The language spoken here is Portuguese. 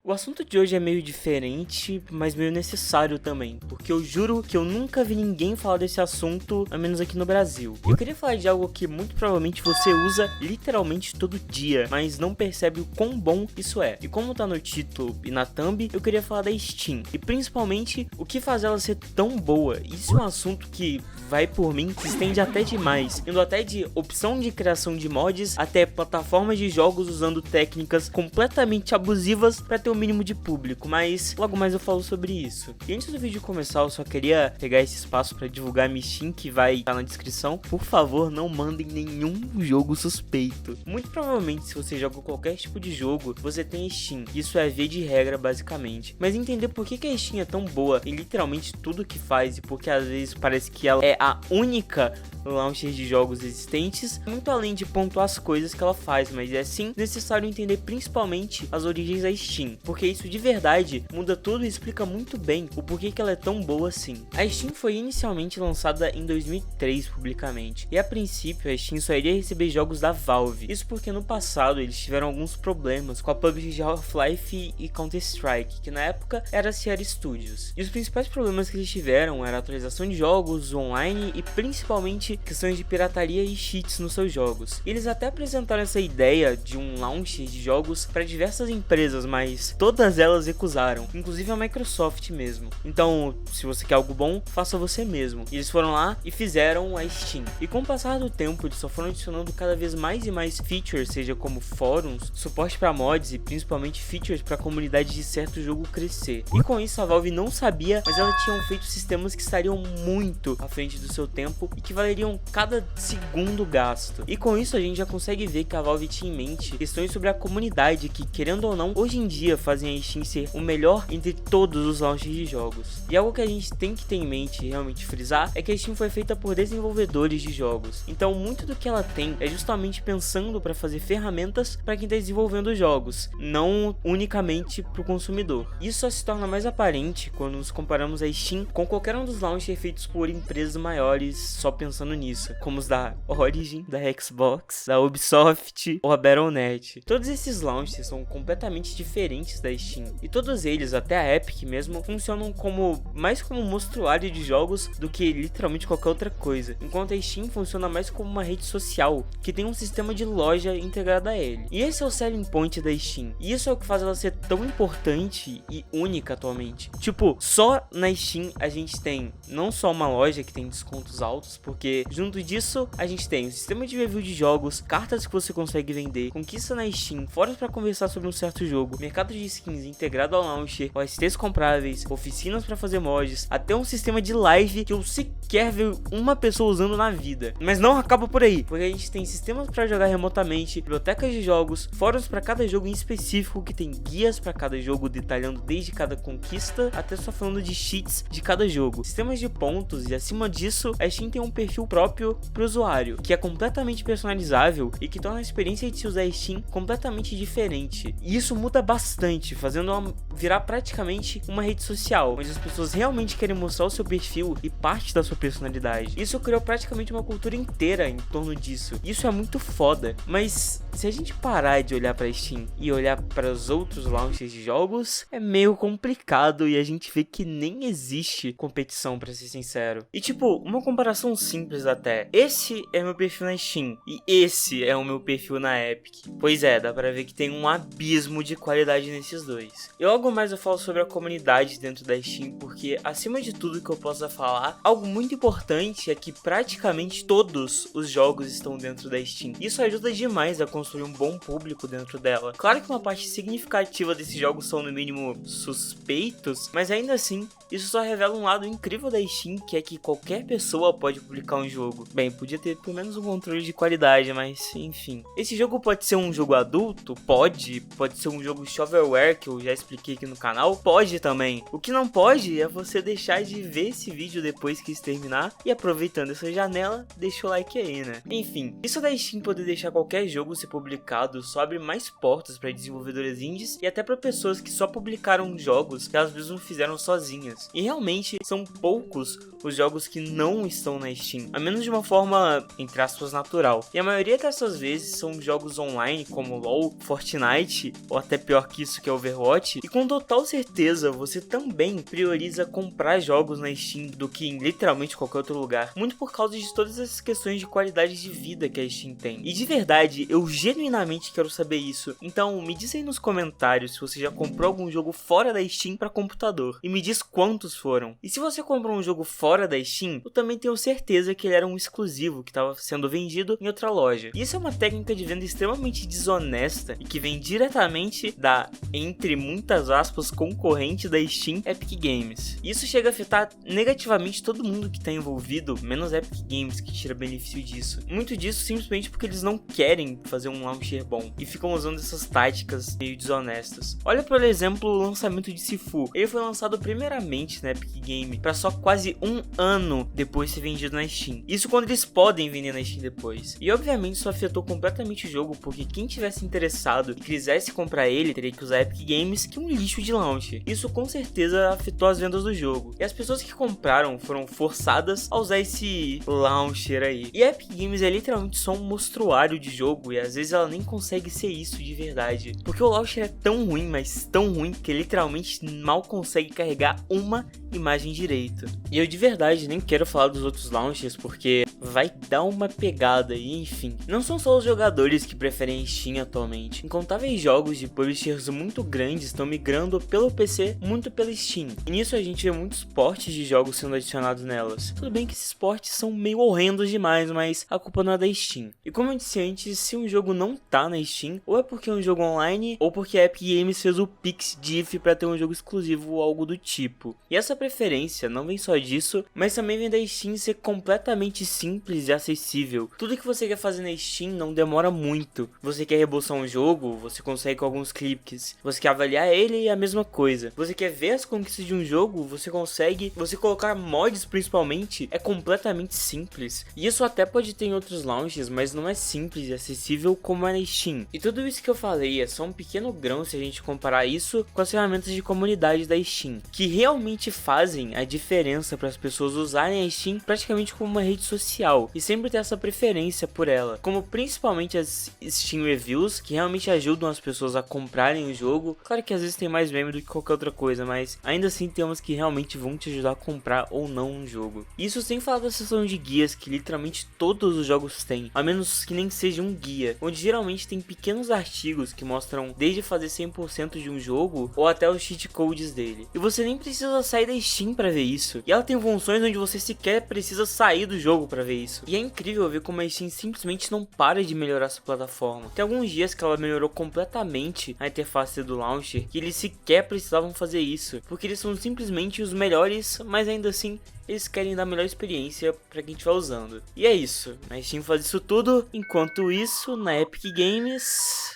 O assunto de hoje é meio diferente, mas meio necessário também, porque eu juro que eu nunca vi ninguém falar desse assunto, a menos aqui no Brasil. Eu queria falar de algo que muito provavelmente você usa literalmente todo dia, mas não percebe o quão bom isso é. E como tá no título e na thumb, eu queria falar da Steam, e principalmente o que faz ela ser tão boa. Isso é um assunto que vai por mim, se estende até demais, indo até de opção de criação de mods até plataformas de jogos usando técnicas completamente abusivas para ter o mínimo de público, mas logo mais eu falo sobre isso. E antes do vídeo começar, eu só queria pegar esse espaço para divulgar a minha Steam, que vai estar na descrição. Por favor, não mandem nenhum jogo suspeito. Muito provavelmente, se você joga qualquer tipo de jogo, você tem Steam. Isso é via de regra, basicamente. Mas entender por que a Steam é tão boa em literalmente tudo que faz, e porque às vezes parece que ela é a única launcher de jogos existentes, muito além de pontuar as coisas que ela faz, mas é sim necessário entender principalmente as origens da Steam, porque isso de verdade muda tudo e explica muito bem o porquê que ela é tão boa assim. A Steam foi inicialmente lançada em 2003 publicamente, e a princípio a Steam só iria receber jogos da Valve, isso porque no passado eles tiveram alguns problemas com a publisher de Half-Life e Counter-Strike, que na época era a Sierra Studios, e os principais problemas que eles tiveram era a atualização de jogos online e principalmente questões de pirataria e cheats nos seus jogos. Eles até apresentaram essa ideia de um launcher de jogos para diversas empresas, mas todas elas recusaram, inclusive a Microsoft mesmo. Então, se você quer algo bom, faça você mesmo. E eles foram lá e fizeram a Steam. E com o passar do tempo, eles só foram adicionando cada vez mais e mais features, seja como fóruns, suporte para mods e principalmente features para a comunidade de certo jogo crescer. E com isso a Valve não sabia, mas ela tinha feito sistemas que estariam muito à frente do seu tempo e que valeriam cada segundo gasto. E com isso a gente já consegue ver que a Valve tinha em mente questões sobre a comunidade que, querendo ou não, hoje em dia fazem a Steam ser o melhor entre todos os launchers de jogos. E algo que a gente tem que ter em mente e realmente frisar é que a Steam foi feita por desenvolvedores de jogos. Então muito do que ela tem é justamente pensando para fazer ferramentas para quem está desenvolvendo jogos, não unicamente para o consumidor. Isso só se torna mais aparente quando nos comparamos a Steam com qualquer um dos launchers feitos por empresas maiores só pensando nisso, como os da Origin, da Xbox, da Ubisoft ou a Battle.net. Todos esses launchers são completamente diferentes da Steam, e todos eles, até a Epic mesmo, funcionam mais como um mostruário de jogos do que literalmente qualquer outra coisa, enquanto a Steam funciona mais como uma rede social, que tem um sistema de loja integrado a ele. E esse é o selling point da Steam, e isso é o que faz ela ser tão importante e única atualmente. Tipo, só na Steam a gente tem não só uma loja que tem descontos altos, porque junto disso a gente tem um sistema de review de jogos, cartas que você consegue vender, conquista na Steam, fóruns para conversar sobre um certo jogo, mercado de skins integrado ao launcher, OSTs compráveis, oficinas para fazer mods, até um sistema de live que eu sequer ver uma pessoa usando na vida. Mas não acaba por aí, porque a gente tem sistemas para jogar remotamente, bibliotecas de jogos, fóruns para cada jogo em específico, que tem guias para cada jogo detalhando desde cada conquista até só falando de cheats de cada jogo, sistemas de pontos, e acima disso a Steam tem um perfil próprio para o usuário, que é completamente personalizável e que torna a experiência de se usar a Steam completamente diferente. E isso muda bastante, fazendo ela virar praticamente uma rede social, onde as pessoas realmente querem mostrar o seu perfil e parte da sua personalidade. Isso criou praticamente uma cultura inteira em torno disso. Isso é muito foda, mas se a gente parar de olhar para a Steam e olhar para os outros launchers de jogos, é meio complicado e a gente vê que nem existe competição, para ser sincero. E tipo, uma comparação simples até. Esse é meu perfil na Steam e esse é o meu perfil na Epic. Pois é, dá pra ver que tem um abismo de qualidade nesses dois. E logo mais eu falo sobre a comunidade dentro da Steam, porque acima de tudo que eu possa falar, algo muito importante é que praticamente todos os jogos estão dentro da Steam. Isso ajuda demais a construir um bom público dentro dela. Claro que uma parte significativa desses jogos são no mínimo suspeitos, mas ainda assim, isso só revela um lado incrível da Steam, que é que qualquer pessoa pode publicar um jogo. Bem, podia ter pelo menos um controle de qualidade, mas enfim. Esse jogo pode ser um jogo adulto? Pode ser um jogo shovelware, que eu já expliquei aqui no canal? Pode também. O que não pode é você deixar de ver esse vídeo depois que isso terminar e, aproveitando essa janela, deixa o like aí, né? Enfim, isso da Steam poder deixar qualquer jogo ser publicado só abre mais portas para desenvolvedores indies e até para pessoas que só publicaram jogos que elas mesmas fizeram sozinhas. joguinhos. E realmente são poucos os jogos que não estão na Steam, a menos de uma forma, entre aspas, natural. E a maioria dessas vezes são jogos online como LoL, Fortnite, ou até pior que isso, que é Overwatch. E com total certeza você também prioriza comprar jogos na Steam do que em literalmente qualquer outro lugar, muito por causa de todas essas questões de qualidade de vida que a Steam tem. E de verdade, eu genuinamente quero saber isso. Então me diz aí nos comentários se você já comprou algum jogo fora da Steam para computador, e me diz quantos foram. E se você comprou um jogo fora da Steam, eu também tenho certeza que ele era um exclusivo que estava sendo vendido em outra loja. E isso é uma técnica de venda extremamente desonesta e que vem diretamente da, entre muitas aspas, concorrente da Steam, Epic Games. Isso chega a afetar negativamente todo mundo que está envolvido, menos a Epic Games, que tira benefício disso. Muito disso simplesmente porque eles não querem fazer um launcher bom e ficam usando essas táticas meio desonestas. Olha, por exemplo, o lançamento de Sifu. Ele foi lançado primeiramente na Epic Game para só quase um ano depois ser vendido na Steam. Isso quando eles podem vender na Steam depois. E obviamente isso afetou completamente o jogo, porque quem tivesse interessado e quisesse comprar ele teria que usar Epic Games, que é um lixo de launcher. Isso com certeza afetou as vendas do jogo. E as pessoas que compraram foram forçadas a usar esse launcher aí. E a Epic Games é literalmente só um mostruário de jogo, e às vezes ela nem consegue ser isso de verdade. Porque o launcher é tão ruim, mas tão ruim, que literalmente mal consegue carregar uma imagem direito. E eu de verdade nem quero falar dos outros launchers, porque vai dar uma pegada e enfim. Não são só os jogadores que preferem Steam atualmente. Incontáveis jogos de publishers muito grandes estão migrando pelo PC muito pela Steam. E nisso a gente vê muitos portes de jogos sendo adicionados nelas. Tudo bem que esses portes são meio horrendos demais, mas a culpa não é da Steam. E como eu disse antes, se um jogo não tá na Steam, ou é porque é um jogo online, ou porque a Epic Games fez o Pix Diff pra ter um jogo exclusivo ou algo do tipo. E essa preferência não vem só disso, mas também vem da Steam ser completamente simples e acessível. Tudo que você quer fazer na Steam não demora muito. Você quer reembolsar um jogo, você consegue com alguns cliques. Você quer avaliar ele, e a mesma coisa. Você quer ver as conquistas de um jogo, você consegue. Você colocar mods principalmente é completamente simples. E isso até pode ter em outros launchers, mas não é simples e acessível como é na Steam. E tudo isso que eu falei é só um pequeno grão se a gente comparar isso com as ferramentas de comunidade da Steam, que realmente fazem a diferença para as pessoas usarem a Steam praticamente como uma rede social e sempre ter essa preferência por ela, como principalmente as Steam Reviews, que realmente ajudam as pessoas a comprarem o jogo. Claro que às vezes tem mais meme do que qualquer outra coisa, mas ainda assim tem umas que realmente vão te ajudar a comprar ou não um jogo. Isso sem falar da seção de guias, que literalmente todos os jogos têm, a menos que nem seja um guia, onde geralmente tem pequenos artigos que mostram desde fazer 100% de um jogo ou até os cheat codes dele. E você nem precisa sair da Steam para ver isso. E ela tem funções onde você sequer precisa sair do jogo para ver isso. E é incrível ver como a Steam simplesmente não para de melhorar sua plataforma. Tem alguns dias que ela melhorou completamente a interface do launcher, que eles sequer precisavam fazer isso, porque eles são simplesmente os melhores, mas ainda assim eles querem dar a melhor experiência para quem estiver usando. E é isso, a Steam faz isso tudo, enquanto isso, na Epic Games